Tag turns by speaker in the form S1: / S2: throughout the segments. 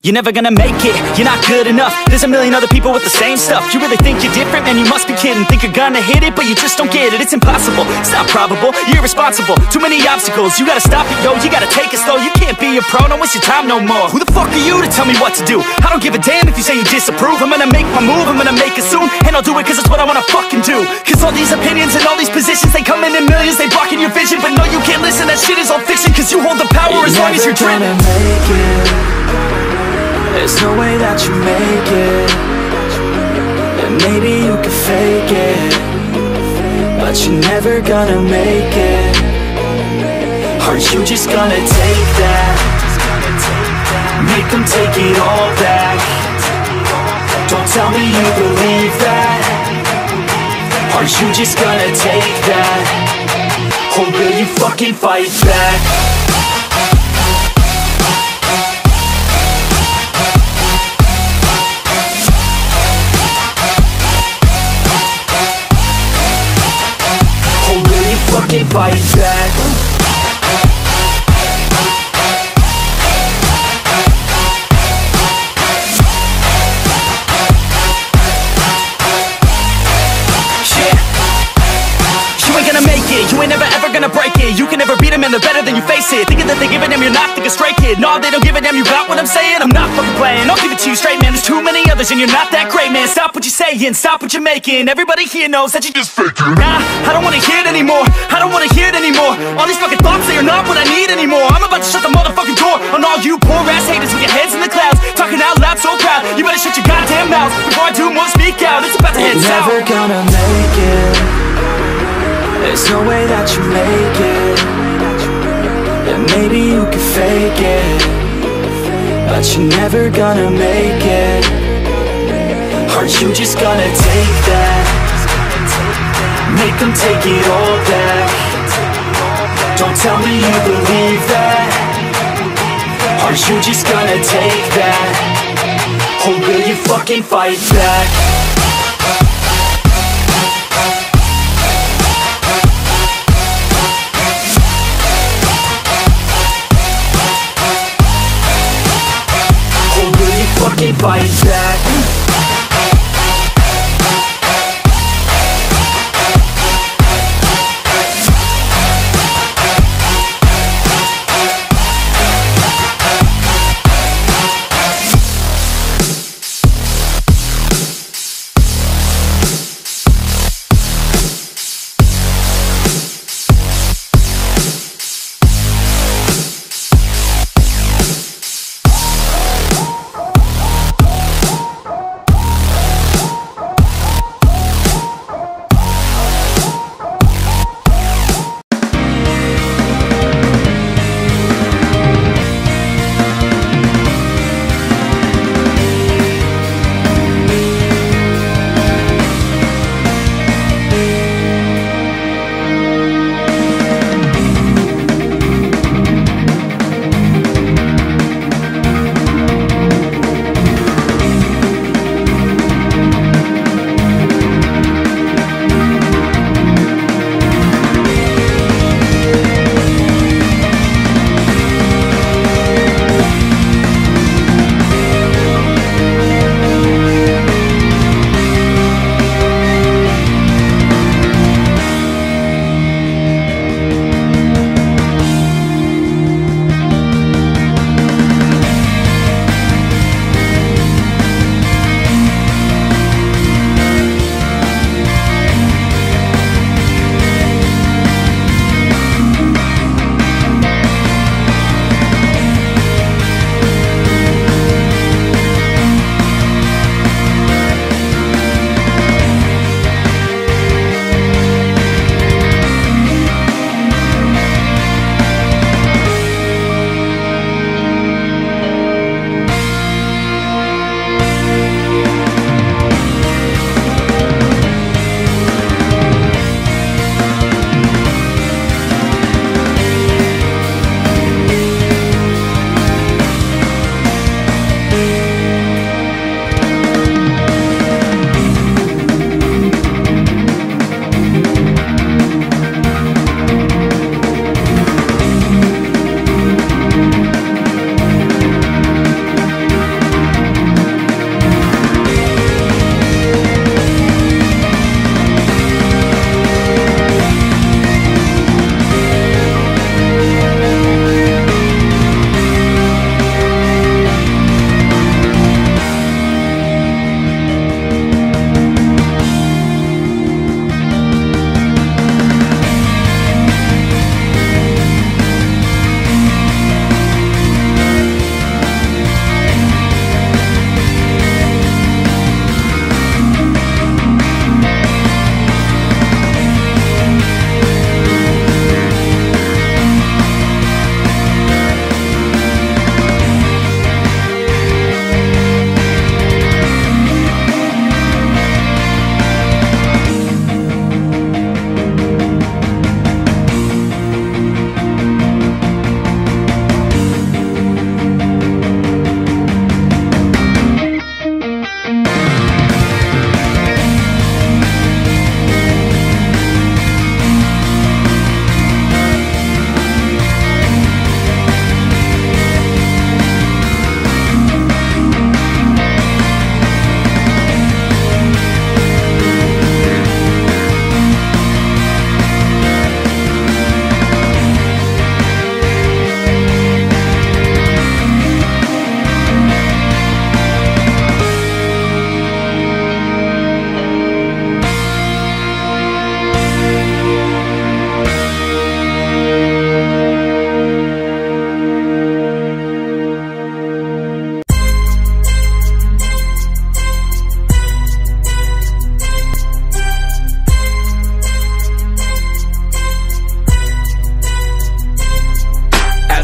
S1: You're never gonna make it, you're not good enough. There's a million other people with the same stuff. You really think you're different? Man, you must be kidding. Think you're gonna hit it, but you just don't get it. It's impossible, it's not probable, you're irresponsible. Too many obstacles, you gotta stop it, yo. You gotta take it slow, you can't be a pro. Don't waste your time no more. Who the fuck are you to tell me what to do? I don't give a damn if you say you disapprove. I'm gonna make my move, I'm gonna make it soon. And I'll do it cause it's what I wanna fucking do. Cause all these opinions and all these positions, they come in millions, they blocking your vision. But no, you can't listen, that shit is all fiction. Cause you hold the power as long as you're dreaming.
S2: There's no way that you make it. And maybe you can fake it, but you're never gonna make it. Are you just gonna take that? Make them take it all back. Don't tell me you believe that. Are you just gonna take that? Or will you fucking fight back? Fucking fight back. You ain't gonna make it, you ain't never ever gonna break it. You can never beat them and they're better than you, face it. Thinking that they give a damn, you're not, think a straight kid. No, they don't give a damn, you got what I'm saying? I'm not fucking playing, I'll give it to you straight, man. There's too many others and you're not that great, man. Stop what you're saying, stop what you're making. Everybody here knows that you just faking. Nah, I don't wanna hear it anymore, I don't wanna hear it anymore. All these fucking thoughts, they are not what I need anymore. I'm about to shut the motherfucking door on all you poor ass haters with your heads in the clouds, talking out loud so proud. You better shut your goddamn mouth before I do more, speak out. It's about to head south. Never gonna make it. There's no way that you make it. And maybe you can fake it, but you're never gonna make it. Are you just gonna take that? Make them take it all back. Don't tell me you believe that. Are you just gonna take that? Or will you fucking fight back? Fucking fight back.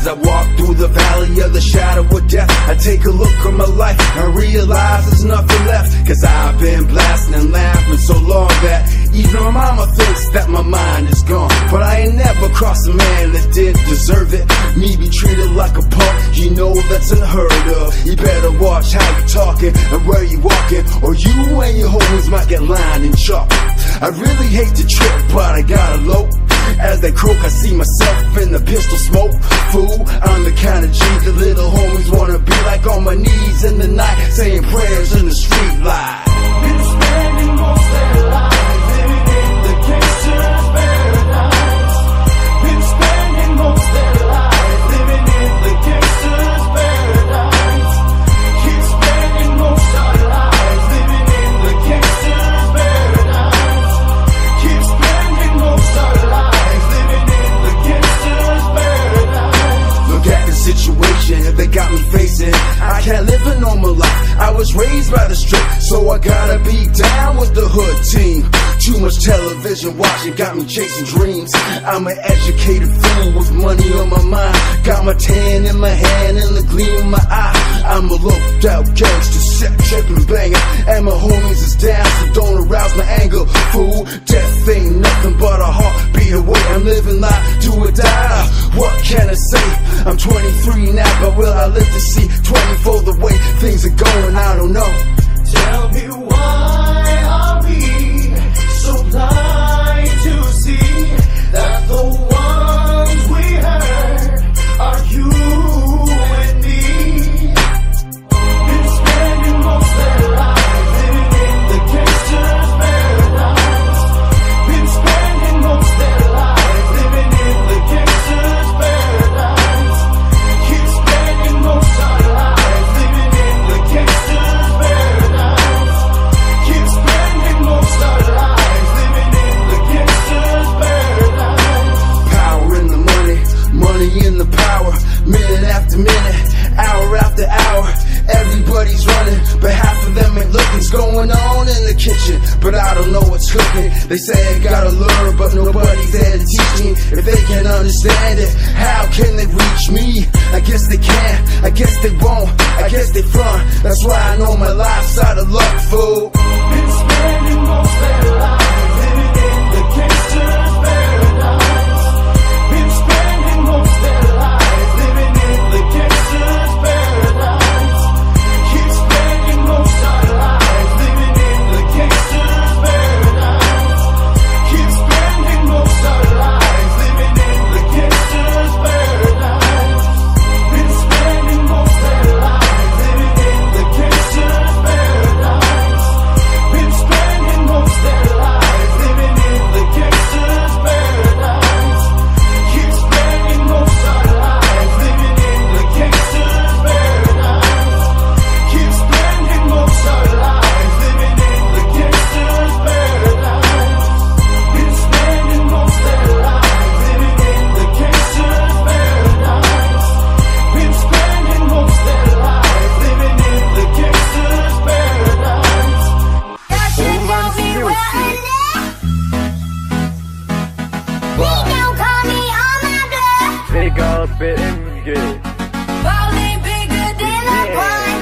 S3: As I walk through the valley of the shadow of death, I take a look at my life and realize there's nothing left. Cause I've been blasting and laughing so long that even my mama thinks that my mind is gone. But I ain't never crossed a man that didn't deserve it. Me be treated like a punk, you know that's unheard of. You better watch how you talking and where you walking, or you and your homies might get lined and chalk. I really hate to trip, but I gotta low. As they croak, I see myself in the pistol smoke. Fool, I'm the kind of G the little homies wanna be like, on my knees in the night, saying prayers in the street light.
S4: Been spending most of their lives living in the gangster's paradise. Been spending most of their lives living in the gangster's paradise. Keep spending most of our lives living in the gangster's paradise. Keep spending most of our lives living in the gangster's paradise.
S3: Look at the situation they got me facing. I can't live a normal life. I was raised by the strip, so I gotta be down with the hood team. Too much television watching got me chasing dreams. I'm an educated fool with money on my mind. Got my tan in my hand and the gleam in my eye. I'm a looked out gangster, set tripping banging, and my homies is down, so don't arouse my anger. Fool, death ain't nothing but a heartbeat away. I'm living life, do or die. What can I say? I'm 23 now, but will I live to see 24? The way things are going, I don't know.
S4: Tell me, why are we so blind to see that the ones we hurt are you and me? Been spending most of their lives living in the gangster's paradise. Been spending most of their lives living in the gangster's paradise. Keep spending most of our lives living in the gangster's paradise. Keep spending most of our lives living in the gangster's paradise.
S3: Power in the money, money in the power. Minute after minute, hour after hour, everybody's running, but half of them ain't looking's going on in the kitchen. But I don't know what's cooking. They say I gotta learn, but nobody's there to teach me. If they can't understand it, how can they reach me? I guess they can, I guess they won't, I guess they front. That's why I know my life's out of luck, fool.
S4: Been spending most of their lives living in the gangster's paradise. Been spending most of their lives living in the gangster's paradise. Keep spending most of our lives living in the gangster's paradise. Keep spending most of our lives living in the gangster's paradise. Been spending most of their lives living in the gangster's paradise. Been spending most of their lives living in the gangster's paradise. Keep spending most of our lives living in the gangster's paradise. Keep spending most of our lives living in the gangster's paradise. Been spending most of their lives living in the gangster's paradise. Been spending most of their lives living in the gangster's paradise.
S5: Big old spitting good.
S6: Ballin' bigger than a pond.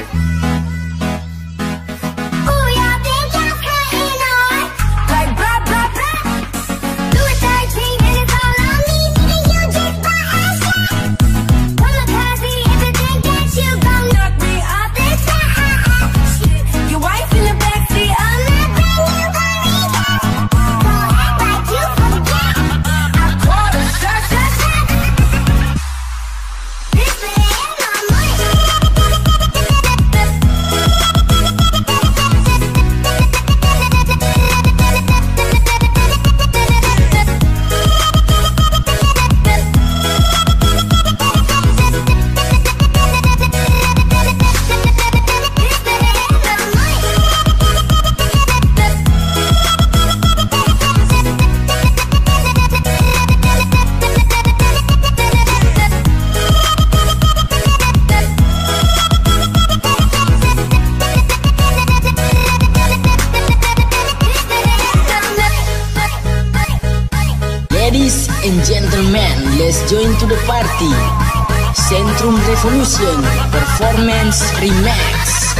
S6: Who y'all think y'all cutting on? Like blah blah blah. Do it 13 and it's all on me. Nigga, you just bought a shot. Come a copy if you think that you gon' knock me off this side. Shit, your wife in the backseat of my brand new Bonita. Don't act like you forget. I call the shots. This man my money.
S7: Ladies and gentlemen, let's join to the party. Centrum Revolution Performance Remix.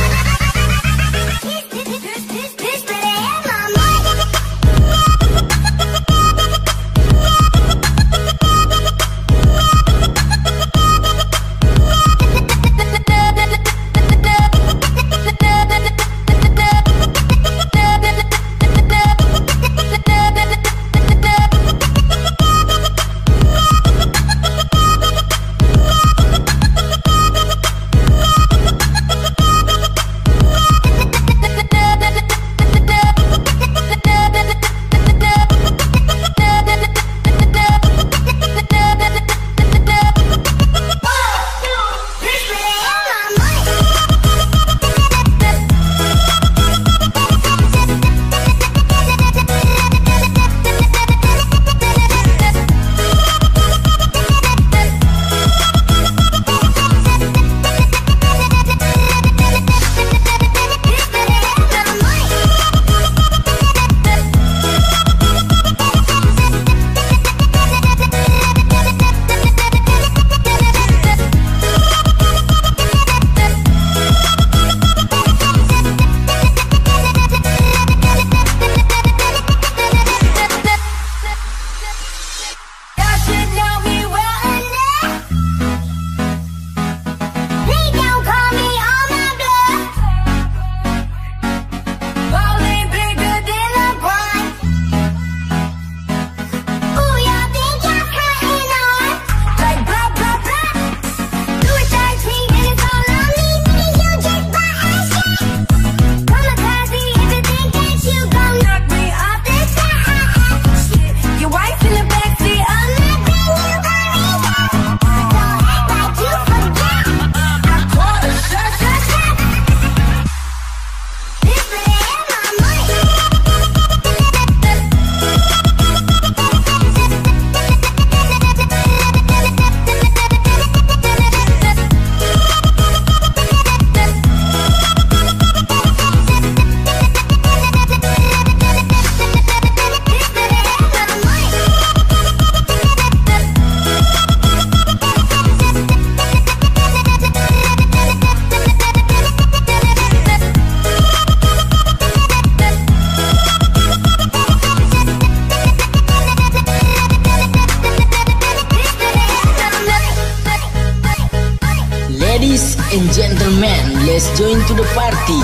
S7: Ladies and gentlemen, let's join to the party.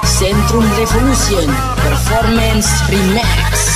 S7: Centrum Revolution Performance Remix.